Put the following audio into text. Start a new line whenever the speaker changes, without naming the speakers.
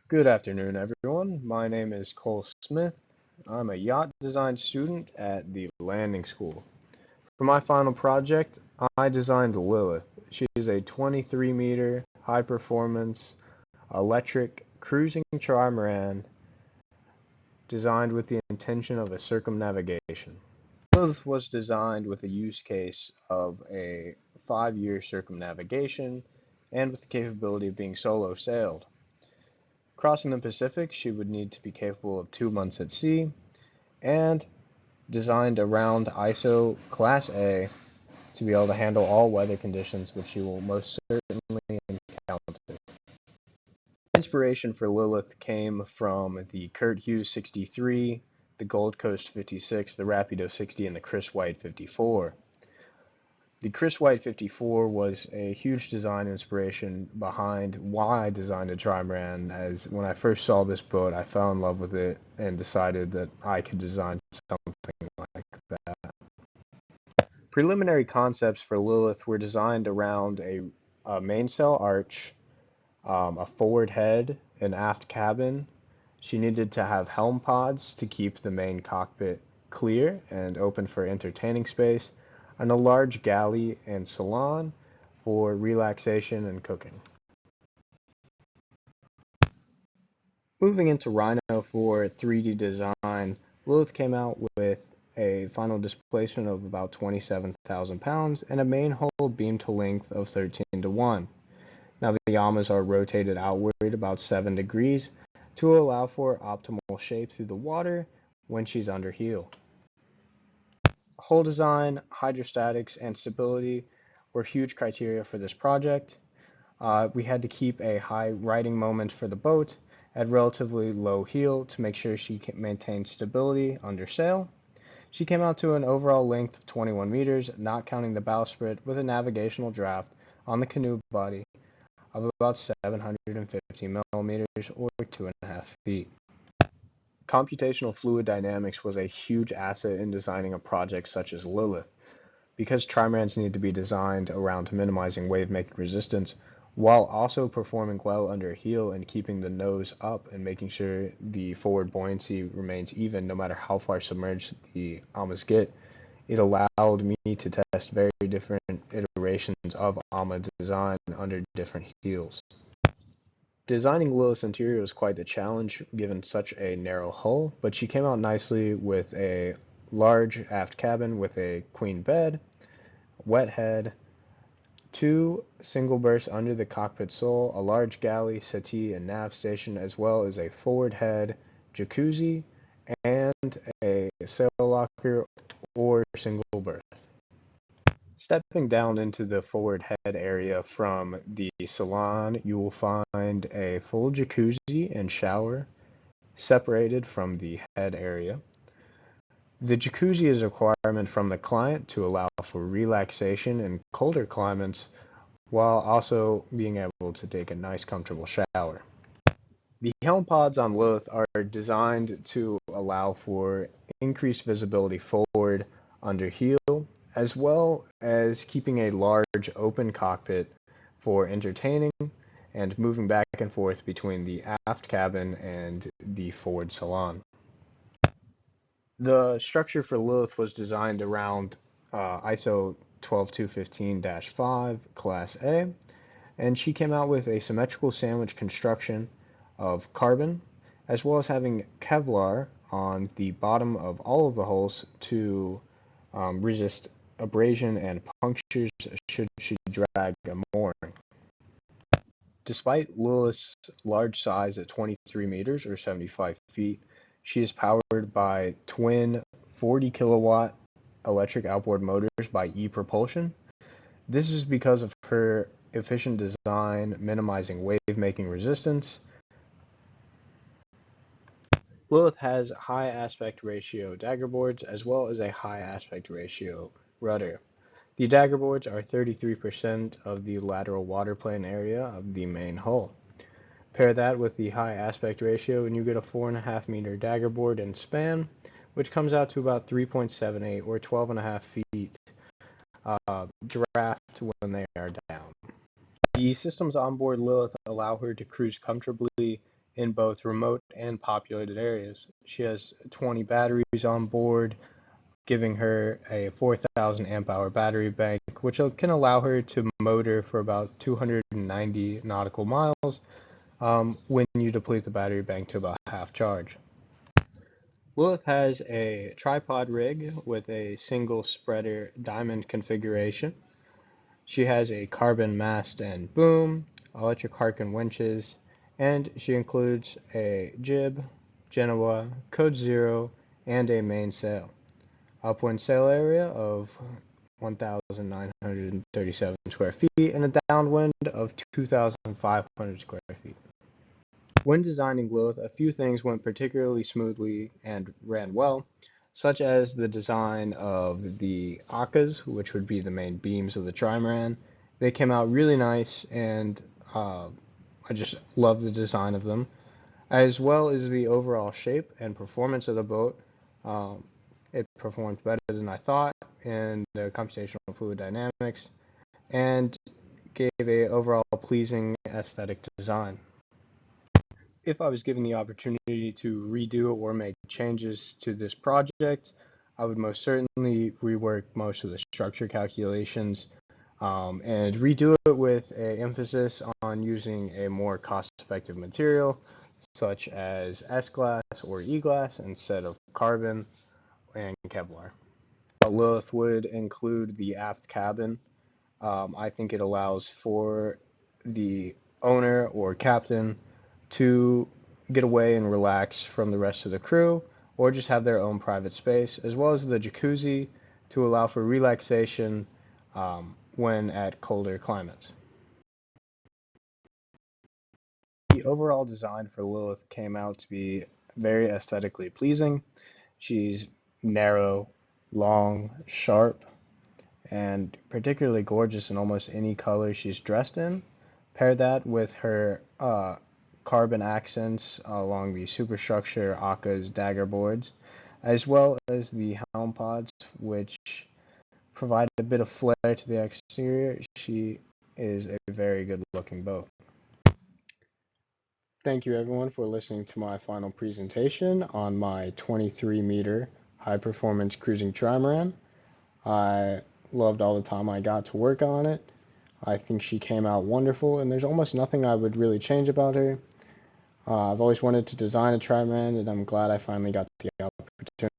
Good afternoon, everyone. My name is Cole Smith. I'm a yacht design student at the Landing School. For my final project, I designed Lilith. She is a 23-meter high-performance electric cruising trimaran designed with the intention of a circumnavigation. Lilith was designed with a use case of a 5-year circumnavigation and with the capability of being solo sailed. Crossing the Pacific, she would need to be capable of 2 months at sea and designed around ISO Class A to be able to handle all weather conditions which she will most certainly encounter. Inspiration for Lilith came from the Kurt Hughes 63, the Gold Coast 56, the Rapido 60, and the Chris White 54. The Chris White 54 was a huge design inspiration behind why I designed a trimaran, as when I first saw this boat, I fell in love with it and decided that I could design something like that. Preliminary concepts for Lilith were designed around a mainsail arch, a forward head, an aft cabin. She needed to have helm pods to keep the main cockpit clear and open for entertaining space, and a large galley and salon for relaxation and cooking. Moving into Rhino for 3D design, Lilith came out with a final displacement of about 27,000 pounds and a main hull beam to length of 13:1. Now the yamas are rotated outward about 7 degrees to allow for optimal shape through the water when she's under heel. Hull design, hydrostatics, and stability were huge criteria for this project. We had to keep a high riding moment for the boat at relatively low heel to make sure she maintained stability under sail. She came out to an overall length of 21 meters, not counting the bowsprit, with a navigational draft on the canoe body of about 750 millimeters or 2.5 feet. Computational fluid dynamics was a huge asset in designing a project such as Lilith. Because trimarans need to be designed around minimizing wave-making resistance while also performing well under heel and keeping the nose up and making sure the forward buoyancy remains even no matter how far submerged the AMAs get, it allowed me to test very different iterations of AMA design under different heels. Designing Lilith's interior was quite the challenge given such a narrow hull, but she came out nicely with a large aft cabin with a queen bed, wet head, 2 single berths under the cockpit sole, a large galley, settee, and nav station, as well as a forward head, jacuzzi, and a sail locker or single berth. Stepping down into the forward head area from the salon, you will find a full jacuzzi and shower separated from the head area. The jacuzzi is a requirement from the client to allow for relaxation in colder climates while also being able to take a nice comfortable shower. The helm pods on Lilith are designed to allow for increased visibility forward under heel, as well as keeping a large open cockpit for entertaining and moving back and forth between the aft cabin and the forward salon. The structure for Lilith was designed around ISO 12215-5 Class A, and she came out with a symmetrical sandwich construction of carbon, as well as having Kevlar on the bottom of all of the hulls to resist abrasion and punctures should she drag a mooring. Despite Lilith's large size at 23 meters or 75 feet, she is powered by twin 40 kilowatt electric outboard motors by E-Propulsion. This is because of her efficient design, minimizing wave-making resistance. Lilith has high aspect ratio dagger boards as well as a high aspect ratio rudder. The dagger boards are 33% of the lateral waterplane area of the main hull. Pair that with the high aspect ratio and you get a 4.5 meter dagger board in span, which comes out to about 3.78 or 12.5 feet draft when they are down. The systems on board Lilith allow her to cruise comfortably in both remote and populated areas. She has 20 batteries on board, giving her a 4,000 amp hour battery bank, which can allow her to motor for about 290 nautical miles when you deplete the battery bank to about half charge. Lilith has a tripod rig with a single spreader diamond configuration. She has a carbon mast and boom, electric Harken winches, and she includes a jib, Genoa, Code Zero, and a mainsail. Upwind sail area of 1,937 square feet and a downwind of 2,500 square feet. When designing Lilith, a few things went particularly smoothly and ran well, such as the design of the Akkas, which would be the main beams of the Trimaran. They came out really nice, and I just love the design of them, as well as the overall shape and performance of the boat. Um, it performed better than I thought in the computational fluid dynamics, and gave a overall pleasing aesthetic design. If I was given the opportunity to redo or make changes to this project, I would most certainly rework most of the structure calculations and redo it with an emphasis on using a more cost-effective material, such as S-glass or E-glass instead of carbon and Kevlar. Lilith would include the aft cabin. I think it allows for the owner or captain to get away and relax from the rest of the crew, or just have their own private space, as well as the jacuzzi to allow for relaxation when at colder climates. The overall design for Lilith came out to be very aesthetically pleasing. She's narrow, long, sharp, and particularly gorgeous in almost any color she's dressed in. Pair that with her carbon accents along the superstructure Akka's dagger boards, as well as the helm pods, which provide a bit of flair to the exterior. She is a very good looking boat. Thank you everyone for listening to my final presentation on my 23-meter high performance cruising trimaran. I loved all the time I got to work on it. I think she came out wonderful, and there's almost nothing I would really change about her. I've always wanted to design a trimaran, and I'm glad I finally got the opportunity.